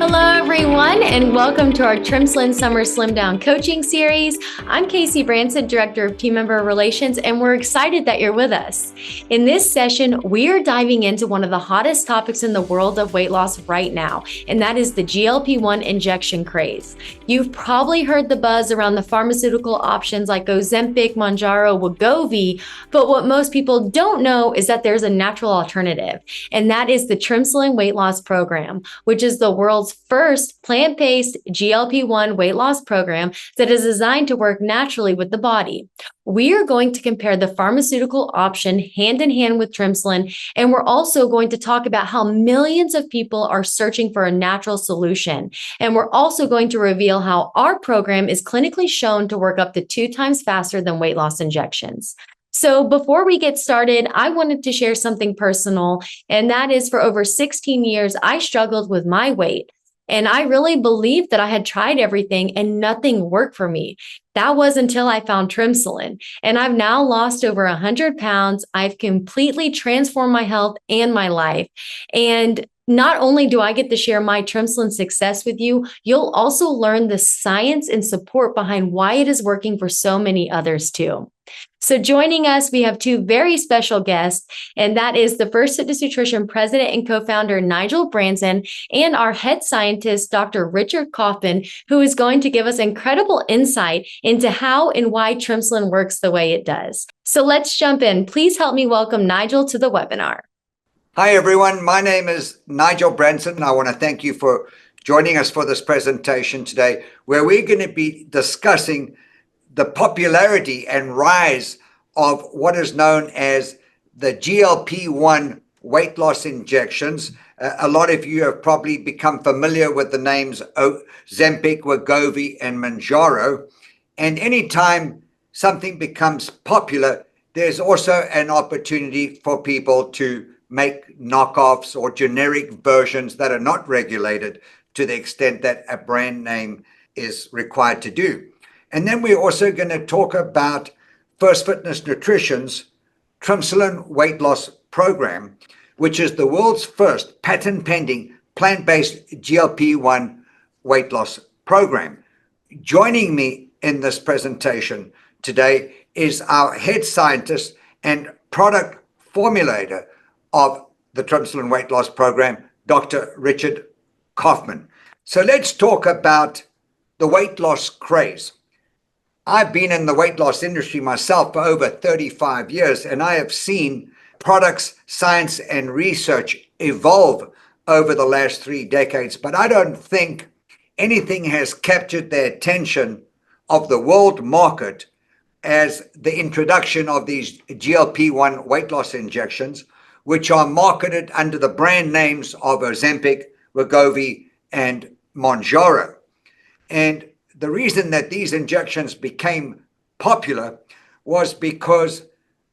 Hello, everyone, and welcome to our Trimsulin Summer Slim Down Coaching Series. I'm Casey Branson, Director of Team Member Relations, and we're excited that you're with us. In this session, we are diving into one of the hottest topics in the world of weight loss right now, and that is the GLP-1 injection craze. You've probably heard the buzz around the pharmaceutical options like Ozempic, Mounjaro, Wegovy, but what most people don't know is that there's a natural alternative, and that is the Trimsulin Weight Loss Program, which is the world's first plant-based GLP-1 weight loss program that is designed to work naturally with the body. We are going to compare the pharmaceutical option hand in hand with Trimsulin, and we're also going to talk about how millions of people are searching for a natural solution. And we're also going to reveal how our program is clinically shown to work up to 2 times faster than weight loss injections. So before we get started, I wanted to share something personal, and that is for over 16 years, I struggled with my weight. And I really believed that I had tried everything and nothing worked for me. That was until I found Trimsulin. And I've now lost over 100 pounds. I've completely transformed my health and my life. And not only do I get to share my Trimsulin success with you, you'll also learn the science and support behind why it is working for so many others too. So joining us, we have 2 very special guests, and that is the FirstFitness Nutrition President and Co-founder, Nigel Branson, and our head scientist, Dr. Richard Kaufman, who is going to give us incredible insight into how and why Trimsulin works the way it does. So let's jump in. Please help me welcome Nigel to the webinar. Hi, everyone. My name is Nigel Branson. I want to thank you for joining us for this presentation today, where we're going to be discussing the popularity and rise of what is known as the GLP-1 weight loss injections. A lot of you have probably become familiar with the names Ozempic, Wegovy, and Mounjaro. And anytime something becomes popular, there's also an opportunity for people to make knockoffs or generic versions that are not regulated to the extent that a brand name is required to do. And then we're also going to talk about FirstFitness Nutrition's Trimsulin weight loss program, which is the world's first patent-pending plant-based GLP-1 weight loss program. Joining me in this presentation today is our head scientist and product formulator of the Trimsulin weight loss program, Dr. Richard Kaufman. So let's talk about the weight loss craze. I've been in the weight loss industry myself for over 35 years, and I have seen products, science, and research evolve over the last 3 decades, but I don't think anything has captured the attention of the world market as the introduction of these GLP-1 weight loss injections, which are marketed under the brand names of Ozempic, Wegovy, and Mounjaro. And the reason that these injections became popular was because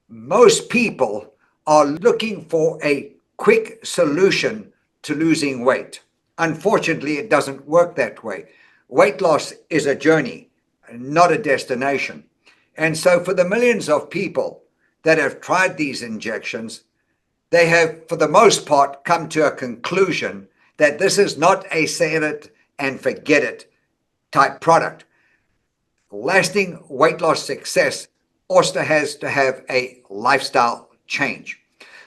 most people are looking for a quick solution to losing weight. Unfortunately, it doesn't work that way. Weight loss is a journey, not a destination. And so for the millions of people that have tried these injections, they have, for the most part, come to a conclusion that this is not a set it and forget it type product. Lasting weight loss success also has to have a lifestyle change.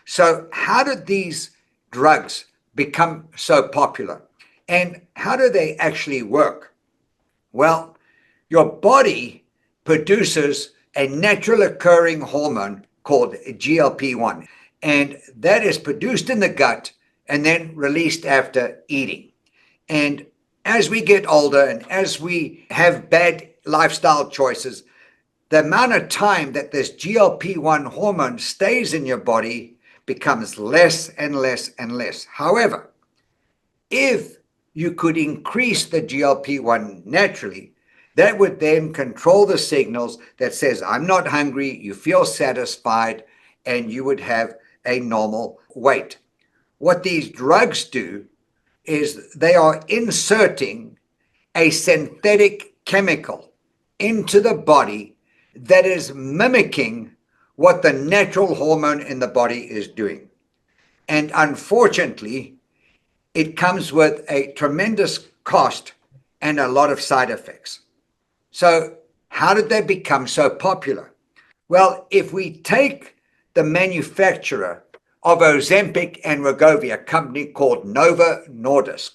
So how did these drugs become so popular? And how do they actually work? Well, your body produces a natural occurring hormone called GLP-1, and that is produced in the gut and then released after eating. And as we get older and as we have bad lifestyle choices, the amount of time that this GLP-1 hormone stays in your body becomes less and less and less. However, if you could increase the GLP-1 naturally, that would then control the signals that says, I'm not hungry, you feel satisfied, and you would have a normal weight. What these drugs do is they are inserting a synthetic chemical into the body that is mimicking what the natural hormone in the body is doing. And unfortunately, it comes with a tremendous cost and a lot of side effects. So how did they become so popular? Well, if we take the manufacturer of Ozempic and Wegovy, a company called Novo Nordisk,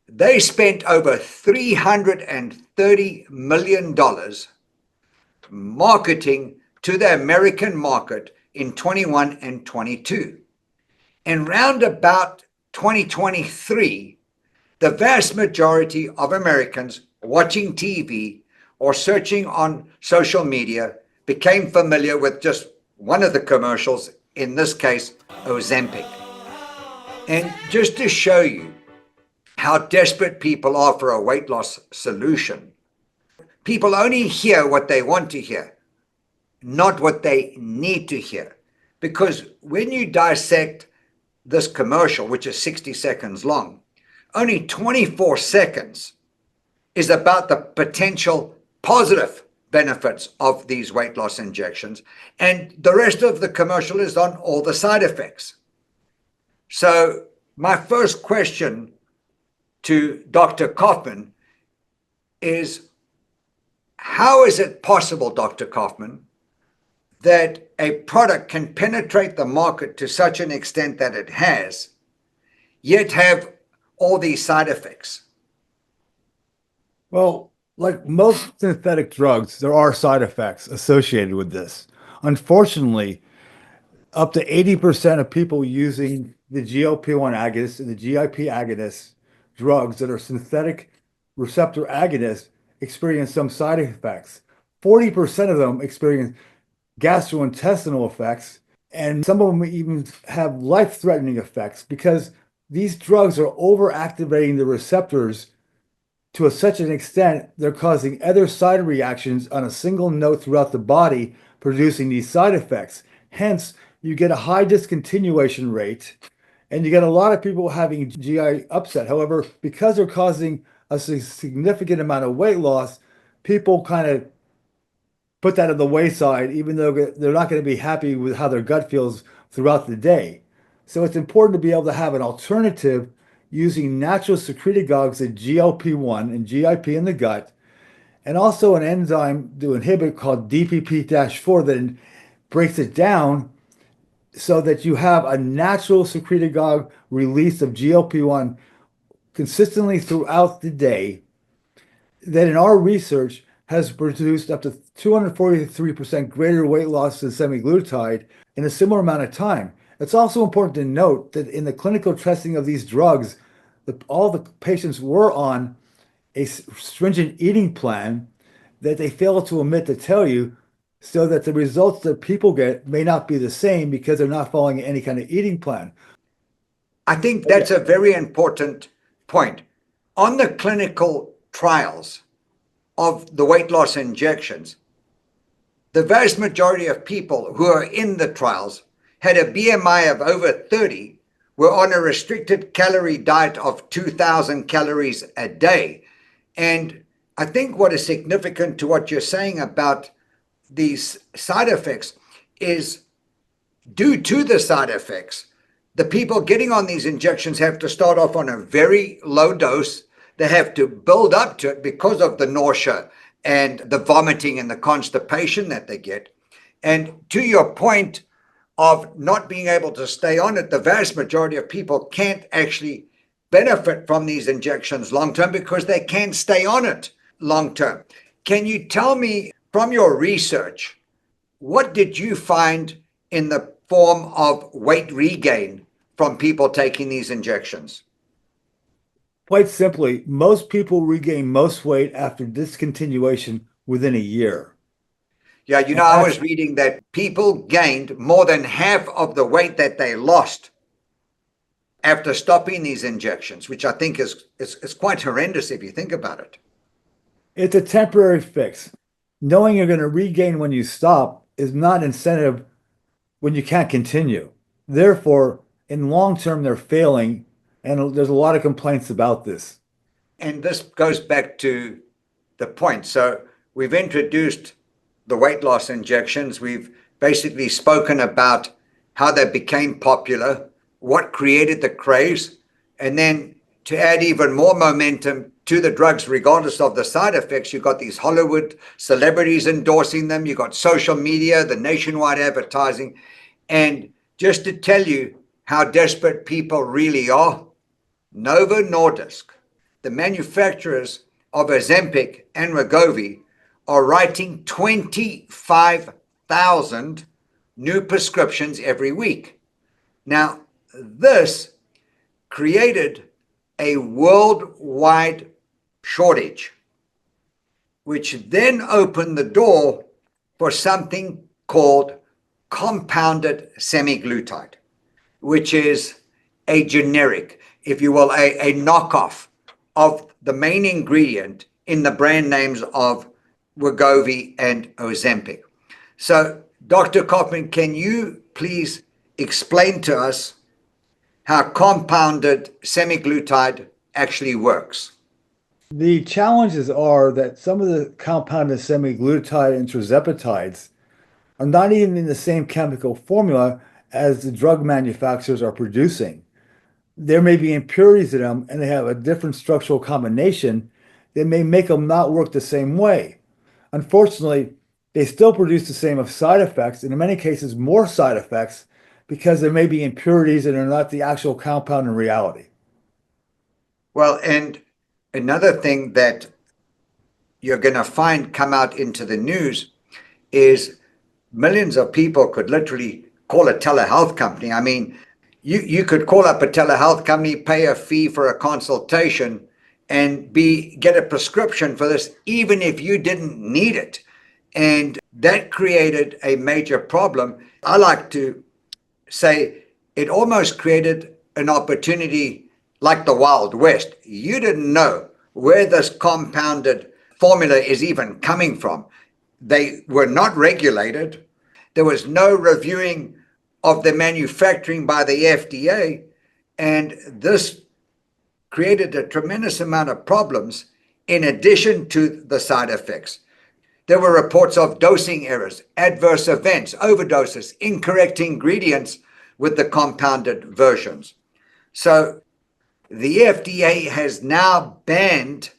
they spent over $330 million marketing to the American market in 21 and 22. And round about 2023, the vast majority of Americans watching TV or searching on social media became familiar with just one of the commercials, in this case, Ozempic. And just to show you how desperate people are for a weight loss solution, people only hear what they want to hear, not what they need to hear. Because when you dissect this commercial, which is 60 seconds long, only 24 seconds is about the potential positive benefits of these weight loss injections, and the rest of the commercial is on all the side effects. So my first question to Dr. Kaufman is, how is it possible, Dr. Kaufman, that a product can penetrate the market to such an extent that it has, yet have all these side effects? Well, like most synthetic drugs, there are side effects associated with this. Unfortunately, up to 80% of people using the GLP-1 agonists and the GIP agonists, drugs that are synthetic receptor agonists, experience some side effects. 40% of them experience gastrointestinal effects, and some of them even have life-threatening effects because these drugs are overactivating the receptors to such an extent they're causing other side reactions on a single note throughout the body, producing these side effects. Hence, you get a high discontinuation rate, and you get a lot of people having GI upset. However, because they're causing a significant amount of weight loss, people kind of put that on the wayside, even though they're not going to be happy with how their gut feels throughout the day. So it's important to be able to have an alternative using natural secretagogues of GLP-1 and GIP in the gut, and also an enzyme to inhibit called DPP-4 that breaks it down so that you have a natural secretagogue release of GLP-1 consistently throughout the day, that in our research has produced up to 243% greater weight loss than semaglutide in a similar amount of time. It's also important to note that in the clinical testing of these drugs, all the patients were on a stringent eating plan that they fail to omit to tell you, so that the results that people get may not be the same because they're not following any kind of eating plan. I think that's a very important point. On the clinical trials of the weight loss injections, the vast majority of people who are in the trials had a BMI of over 30, were on a restricted calorie diet of 2,000 calories a day. And I think what is significant to what you're saying about these side effects is, due to the side effects, the people getting on these injections have to start off on a very low dose. They have to build up to it because of the nausea and the vomiting and the constipation that they get. And to your point of not being able to stay on it, the vast majority of people can't actually benefit from these injections long term because they can't stay on it long term. Can you tell me, from your research, what did you find in the form of weight regain from people taking these injections? Quite simply, most people regain most weight after discontinuation within a year. Yeah, I was reading that people gained more than half of the weight that they lost after stopping these injections, which I think is quite horrendous if you think about it. It's a temporary fix. Knowing you're going to regain when you stop is not incentive when you can't continue. Therefore, in long term, they're failing, and there's a lot of complaints about this. And this goes back to the point. So we've introduced the weight loss injections. We've basically spoken about how they became popular, what created the craze. And then to add even more momentum to the drugs, regardless of the side effects, you've got these Hollywood celebrities endorsing them. You've got social media, the nationwide advertising. And just to tell you how desperate people really are, Novo Nordisk, the manufacturers of Ozempic and Wegovy, are writing 25,000 new prescriptions every week. Now, this created a worldwide shortage, which then opened the door for something called compounded semaglutide, which is a generic, if you will, a knockoff of the main ingredient in the brand names of Wegovy and Ozempic. So, Dr. Kaufman, can you please explain to us how compounded semaglutide actually works? The challenges are that some of the compounded semaglutide and tirzepatides are not even in the same chemical formula as the drug manufacturers are producing. There may be impurities in them, and they have a different structural combination that may make them not work the same way. Unfortunately, they still produce the same side effects, and in many cases more side effects, because there may be impurities and are not the actual compound in reality. Well, and another thing that you're going to find come out into the news is millions of people could literally call a telehealth company. I mean, you could call up a telehealth company, pay a fee for a consultation, and get a prescription for this, even if you didn't need it. And that created a major problem. I like to say it almost created an opportunity like the Wild West. You didn't know where this compounded formula is even coming from. They were not regulated. There was no reviewing of the manufacturing by the FDA. And this created a tremendous amount of problems in addition to the side effects. There were reports of dosing errors, adverse events, overdoses, incorrect ingredients with the compounded versions. So the FDA has now banned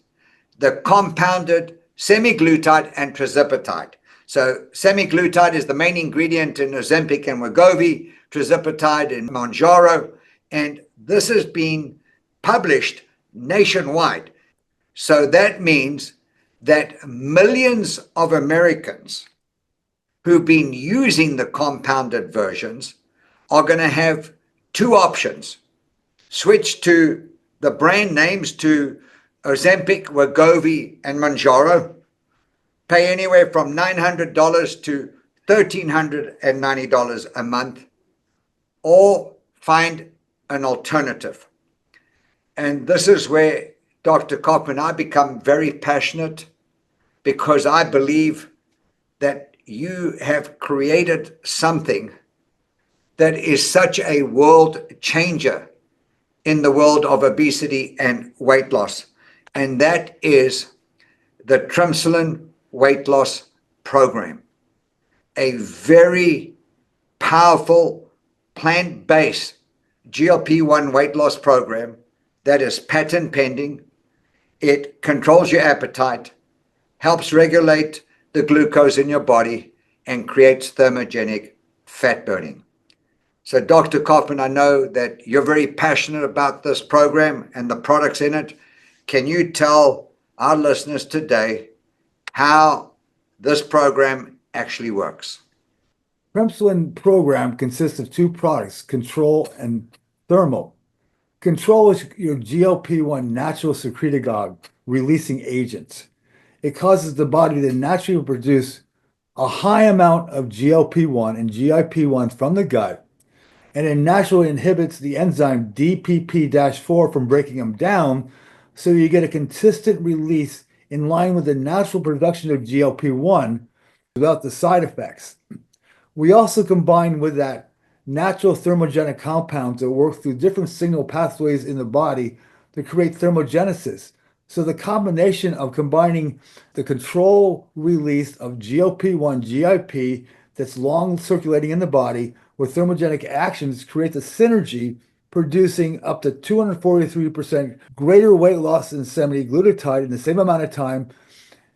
the compounded semaglutide and tirzepatide. So semaglutide is the main ingredient in Ozempic and Wegovy, tirzepatide in Mounjaro, and this has been published nationwide. So that means that millions of Americans who've been using the compounded versions are going to have two options. Switch to the brand names, to Ozempic, Wegovy, and Mounjaro, pay anywhere from $900 to $1,390 a month, or find an alternative. And this is where, Dr. Kaufman, I become very passionate, because I believe that you have created something that is such a world changer in the world of obesity and weight loss. And that is the Trimsulin weight loss program, a very powerful plant-based GLP-1 weight loss program that is patent pending. It controls your appetite, helps regulate the glucose in your body, and creates thermogenic fat burning. So, Dr. Kaufman, I know that you're very passionate about this program and the products in it. Can you tell our listeners today how this program actually works? Trimsulin program consists of two products, Control and Thermal. Control is your GLP-1 natural secretagogue releasing agent. It causes the body to naturally produce a high amount of GLP-1 and GIP-1 from the gut, and it naturally inhibits the enzyme DPP-4 from breaking them down, so you get a consistent release in line with the natural production of GLP-1 without the side effects. We also combine with that natural thermogenic compounds that work through different signal pathways in the body to create thermogenesis. So the combination of combining the control release of GLP-1, GIP that's long circulating in the body with thermogenic actions creates a synergy producing up to 243% greater weight loss than semaglutide in the same amount of time.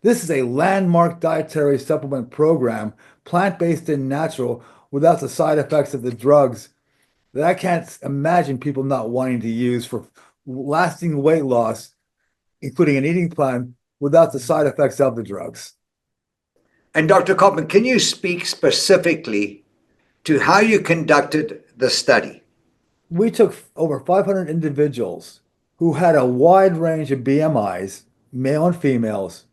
This is a landmark dietary supplement program, plant-based and natural, without the side effects of the drugs that I can't imagine people not wanting to use for lasting weight loss, including an eating plan, without the side effects of the drugs. And Dr. Kaufman, can you speak specifically to how you conducted the study? We took over 500 individuals who had a wide range of BMIs, male and females,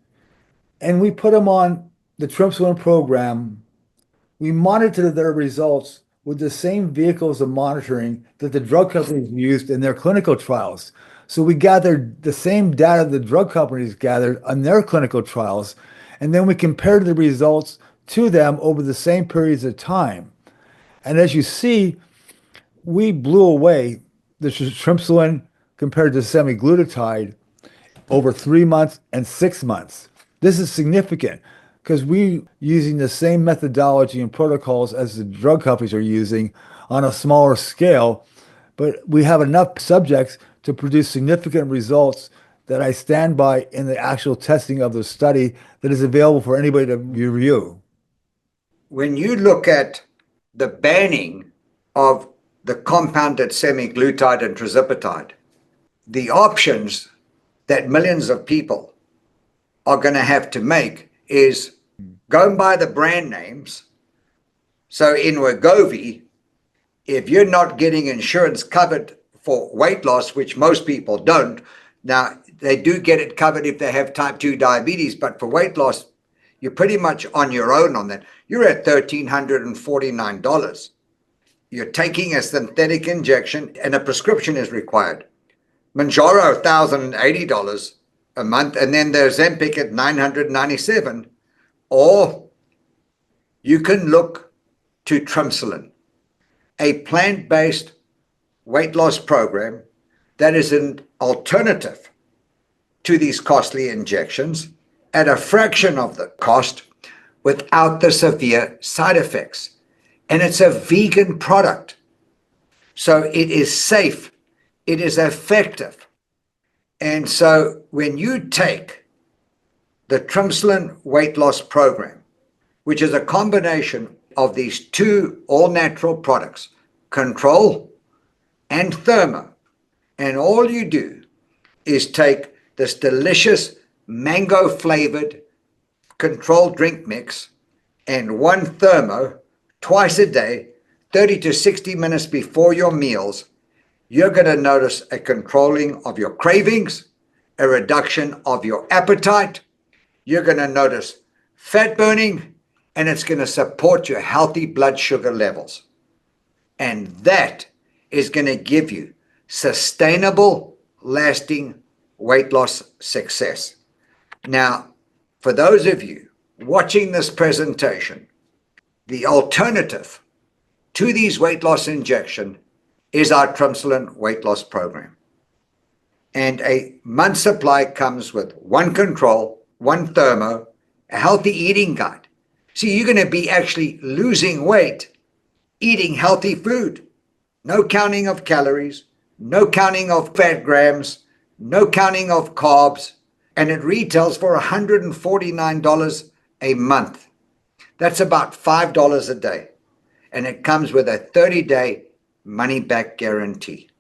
and we put them on the Trimsulin program. We monitored their results with the same vehicles of monitoring that the drug companies used in their clinical trials. So we gathered the same data the drug companies gathered on their clinical trials, and then we compared the results to them over the same periods of time. And as you see, we blew away the Trimsulin compared to semaglutide over 3 months and 6 months. This is significant because we using the same methodology and protocols as the drug companies are using on a smaller scale, but we have enough subjects to produce significant results that I stand by in the actual testing of the study that is available for anybody to review. When you look at the banning of the compounded semaglutide and tirzepatide, the options that millions of people are going to have to make is go and buy the brand names. So in Wegovy, if you're not getting insurance covered for weight loss, which most people don't, now they do get it covered if they have type 2 diabetes, but for weight loss, you're pretty much on your own on that. You're at $1,349. You're taking a synthetic injection and a prescription is required. Manjaro, $1,080 a month, and then there's Ozempic at $997. Or you can look to Trimsulin, a plant-based weight loss program that is an alternative to these costly injections at a fraction of the cost without the severe side effects. And it's a vegan product. So it is safe, it is effective. And so when you take the Trimsulin weight loss program, which is a combination of these two all-natural products, Control and Thermo, and all you do is take this delicious mango-flavored Control drink mix and one Thermo twice a day, 30 to 60 minutes before your meals, you're going to notice a controlling of your cravings, a reduction of your appetite. You're going to notice fat burning, and it's going to support your healthy blood sugar levels. And that is going to give you sustainable, lasting weight loss success. Now, for those of you watching this presentation, the alternative to these weight loss injection is our Trimsulin weight loss program. And a month supply comes with one Control, one Thermo, a healthy eating guide. See, you're going to be actually losing weight, eating healthy food. No counting of calories, no counting of fat grams, no counting of carbs, and it retails for $149 a month. That's about $5 a day. And it comes with a 30-day money-back guarantee.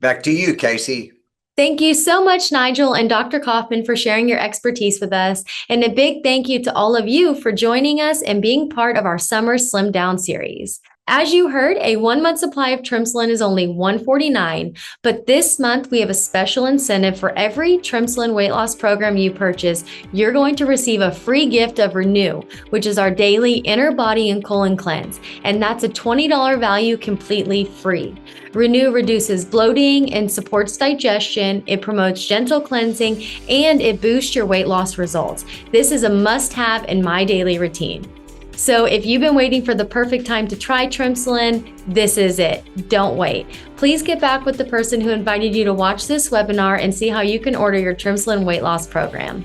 Back to you, Casey. Thank you so much, Nigel and Dr. Kaufman, for sharing your expertise with us. And a big thank you to all of you for joining us and being part of our Summer Slim Down series. As you heard, a 1 month supply of Trimsulin is only $149, but this month we have a special incentive. For every Trimsulin weight loss program you purchase, you're going to receive a free gift of Renew, which is our daily inner body and colon cleanse, and that's a $20 value completely free. Renew reduces bloating and supports digestion, it promotes gentle cleansing, and it boosts your weight loss results. This is a must-have in my daily routine. So if you've been waiting for the perfect time to try Trimsulin, this is it. Don't wait. Please get back with the person who invited you to watch this webinar and see how you can order your Trimsulin weight loss program.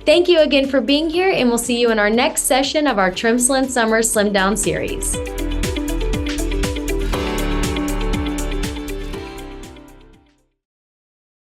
Thank you again for being here, and we'll see you in our next session of our Trimsulin Summer Slim Down series.